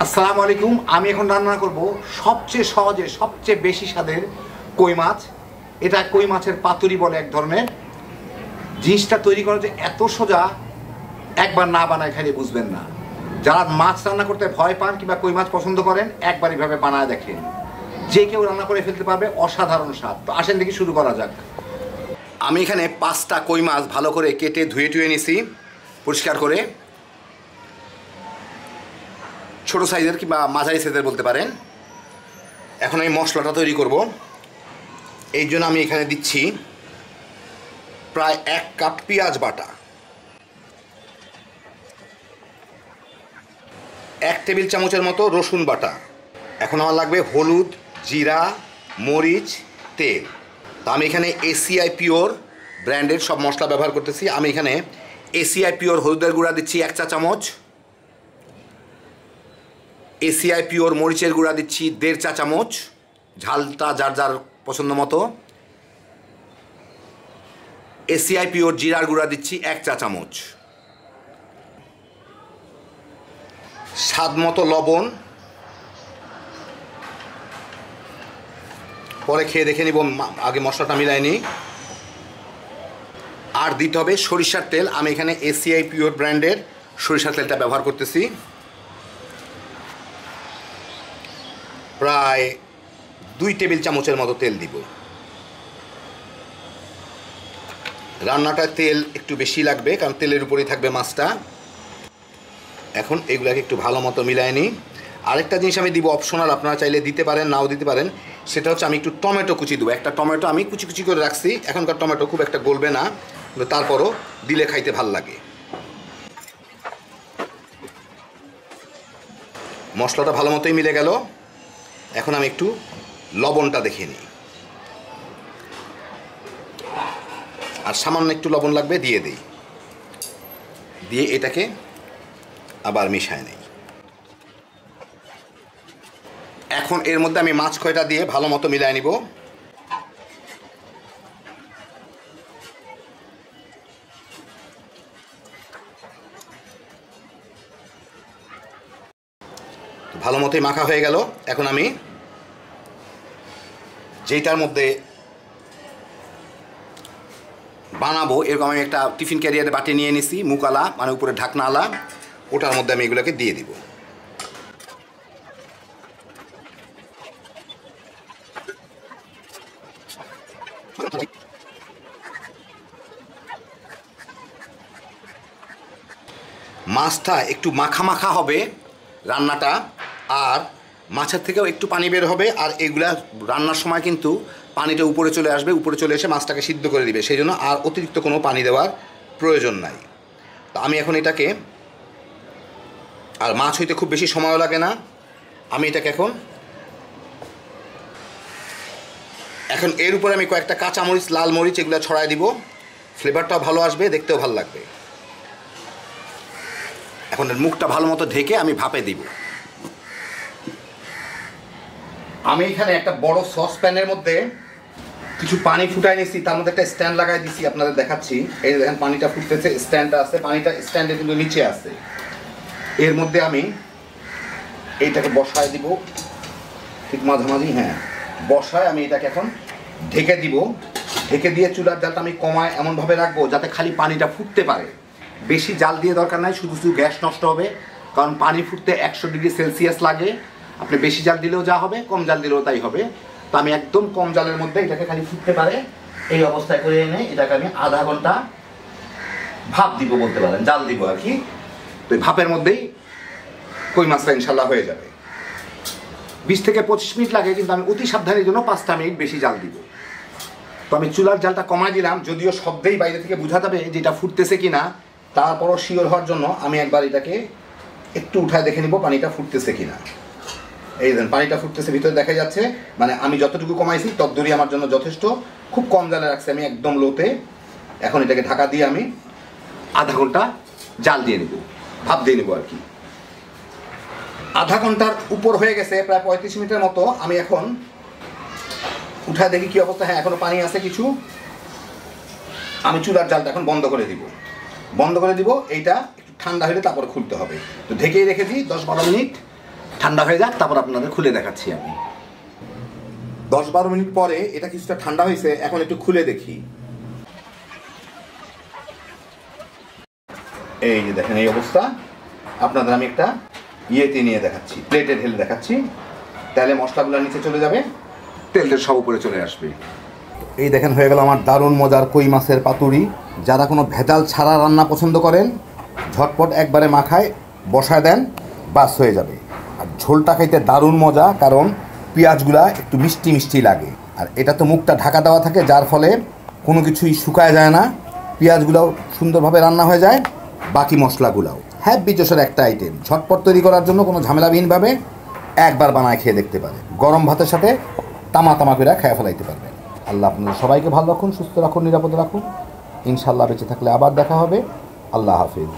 আসসালামু আলাইকুম। আমি এখন রান্না করব সবচেয়ে সহজে সবচেয়ে বেশি স্বাদের কই মাছ। এটা কই মাছের পাতুরি বলে এক ধরনের। জিনিসটা তৈরি করা যে এত সোজা, একবার না বানায় খালি বুঝবেন না। যারা মাছ রান্না করতে ভয় পান কিংবা কই মাছ পছন্দ করেন, একবার এভাবে বানায় দেখেন, যে কেউ রান্না করে ফেলতে পারবে। অসাধারণ স্বাদ। তো আসেন দেখি শুরু করা যাক। আমি এখানে 5টা কই মাছ ভালো করে কেটে ধুয়ে নিছি পরিষ্কার করে। ছোটো সাইজের কিংবা মাঝারি সাইজের বলতে পারেন। এখন আমি মশলাটা তৈরি করব। এই জন্য আমি এখানে দিচ্ছি প্রায় 1 কাপ পেঁয়াজ বাটা, 1 টেবিল চামচের মতো রসুন বাটা। এখন আমার লাগবে হলুদ, জিরা, মরিচ, তেল। তো আমি এখানে এসিআই পিওর ব্র্যান্ডের সব মশলা ব্যবহার করতেছি। আমি এখানে এসিআই পিওর হলুদের গুঁড়া দিচ্ছি 1 চা চামচ, এসিআই পিওর মরিচের গুঁড়া দিচ্ছি 1.5 চা চামচ, ঝালটা যার যার পছন্দ মতো। এসিআই পিওর জিরার গুঁড়া দিচ্ছি 1 চা চামচ, স্বাদ মতো লবণ। পরে খেয়ে দেখে নিব, আগে মশলাটা মিলাই নিই। আর দিতে হবে সরিষার তেল। আমি এখানে এসিআই পিওর ব্র্যান্ডের সরিষার তেলটা ব্যবহার করতেছি। প্রায় 2 টেবিল চামচের মতো তেল দিব। রান্নাটায় তেল একটু বেশি লাগবে, কারণ তেলের উপরেই থাকবে মাছটা। এখন এগুলাকে একটু ভালো মতো মিলায় নিই। আরেকটা জিনিস আমি দিব অপশনাল, আপনারা চাইলে দিতে পারেন, নাও দিতে পারেন। সেটা হচ্ছে আমি একটু টমেটো কুচি দেবো। একটা টমেটো আমি কুচি কুচি করে রাখছি। এখনকার টমেটো খুব একটা গলবে না, কিন্তু তারপরও দিলে খাইতে ভাল লাগে। মশলাটা ভালো মতোই মিলে গেল। এখন আমি একটু লবণটা দেখে নিই। আর সামান্য একটু লবণ লাগবে, দিয়ে দিই। দিয়ে এটাকে আবার মিশায় নেই। এখন এর মধ্যে আমি মাছ কয়টা দিয়ে ভালো মতো মিলায় নিব। ভালো মতোই মাখা হয়ে গেল। এখন আমি যেটার মধ্যে বানাবো, এরকম আমি একটা টিফিন ক্যারিয়ারে বাটি নিয়ে নিছি, মুকালা মানে উপরে ঢাকনাওয়ালা। ওটার মধ্যে আমি এগুলোকে দিয়ে দিব। মাছটা একটু মাখা মাখা হবে রান্নাটা, আর মাছের থেকেও একটু পানি বের হবে। আর এগুলা রান্নার সময় কিন্তু পানিটা উপরে চলে আসবে, উপরে চলে এসে মাছটাকে সিদ্ধ করে দিবে। সেই জন্য আর অতিরিক্ত কোনো পানি দেওয়ার প্রয়োজন নাই। তো আমি এখন এটাকে, আর মাছ হইতে খুব বেশি সময়ও লাগে না। আমি এটাকে এখন এর উপরে আমি কয়েকটা কাঁচামরিচ, লাল মরিচ এগুলো ছড়াই দিব। ফ্লেভারটাও ভালো আসবে, দেখতেও ভালো লাগবে। এখন এর মুখটা ভালো মতো ঢেকে আমি ভাপে দিব। আমি এখানে একটা বড় সসপ্যানের মধ্যে কিছু পানি ফুটাই নিয়েছি, তার মধ্যে একটা স্ট্যান্ড লাগাই দিছি, আপনাদের দেখাচ্ছি। এই দেখেন পানিটা ফুটতেছে, স্ট্যান্ডটা আছে, পানিটা স্ট্যান্ডে কিন্তু নিচে আছে। এর মধ্যে আমি এইটাকে বসায় দিব ঠিক মাঝামাঝি, হ্যাঁ বসায় আমি এটাকে এখন ঢেকে দিব। ঢেকে দিয়ে চুলার জালটা আমি কমায় এমনভাবে রাখবো যাতে খালি পানিটা ফুটতে পারে। বেশি জাল দিয়ে দরকার নাই, শুধু শুধু গ্যাস নষ্ট হবে। কারণ পানি ফুটতে 100 ডিগ্রি সেলসিয়াস লাগে। আপনি বেশি জাল দিলেও যা হবে, কম জাল দিলেও তাই হবে। তো আমি একদম কম জালের মধ্যে এটাকে খালি ফুটতে পারে এই অবস্থায় করে এনে এটাকে আমি আধা ঘন্টা ভাপ দিব বলতে পারেন, জাল দিব আর কি। তো এই ভাপের মধ্যেই কই মাছটা ইনশাল্লাহ হয়ে যাবে। 20 থেকে 25 মিনিট লাগে, কিন্তু আমি অতি সাবধানের জন্য 5টা মিনিট বেশি জাল দিব। তো আমি চুলার জালটা কমাই দিলাম, যদিও শব্দেই বাইরে থেকে বোঝা যাবে যে এটা ফুটতেছে কিনা। তারপরও শিওর হওয়ার জন্য আমি একবার এটাকে একটু উঠায় দেখে নিব পানিটা ফুটতেছে কিনা। এই দেখেন পানিটা ফুটতেছে, ভিতরে দেখা যাচ্ছে। মানে আমি যতটুকু কমাইছি ততদূরই আমার জন্য যথেষ্ট। খুব কম জালে রাখছি আমি, একদম লোতে। এখন এটাকে ঢাকা দিয়ে আমি আধা ঘন্টা জাল দিয়ে নেব, ভাপ দিয়ে নেব আর কি। আধা ঘন্টার উপর হয়ে গেছে, প্রায় 35 মিনিটের মতো। আমি এখন উঠায় দেখি কি অবস্থা। হ্যাঁ এখনো পানি আছে কিছু। আমি চুলার জালটা এখন বন্ধ করে দিব। এইটা একটু ঠান্ডা হলে তারপর খুলতে হবে। তো ঢেকেই রেখে দিই 10-12 মিনিট। ঠান্ডা হয়ে যাক, তারপর আপনাদের খুলে দেখাচ্ছি আমি। 10-12 মিনিট পরে এটা কিছুটা ঠান্ডা হয়েছে, এখন একটু খুলে দেখি। এই যে দেখেন এই অবস্থা। আপনাদের আমি একটা ইয়েতে নিয়ে দেখাচ্ছি, প্লেটে ঢেলে দেখাচ্ছি, তাহলে মশলাগুলো নিচে চলে যাবে, তেলটা সব উপরে চলে আসবে। এই দেখেন হয়ে গেল আমার দারুণ মজার কই মাছের পাতুরি। যারা কোনো ভেজাল ছাড়া রান্না পছন্দ করেন, ঝটপট একবারে মাখায় বসায় দেন, বাস হয়ে যাবে। আর ঝোলটা খাইতে দারুণ মজা, কারণ পেঁয়াজগুলা একটু মিষ্টি মিষ্টি লাগে। আর এটা তো মুখটা ঢাকা দেওয়া থাকে, যার ফলে কোনো কিছুই শুকায় যায় না, পেঁয়াজগুলোও সুন্দরভাবে রান্না হয়ে যায়, বাকি মশলাগুলোও। হ্যাপি জোশের একটা আইটেম, ঝটপট তৈরি করার জন্য কোনো ঝামেলাবিহীনভাবে একবার বানায় খেয়ে দেখতে পারে। গরম ভাতের সাথে তামা তামা করে খেয়ে ফেলাইতে পারবে। আল্লাহ আপনাদের সবাইকে ভালো রাখুন, সুস্থ রাখুন, নিরাপদে রাখুন। ইনশাল্লাহ বেঁচে থাকলে আবার দেখা হবে। আল্লাহ হাফিজ।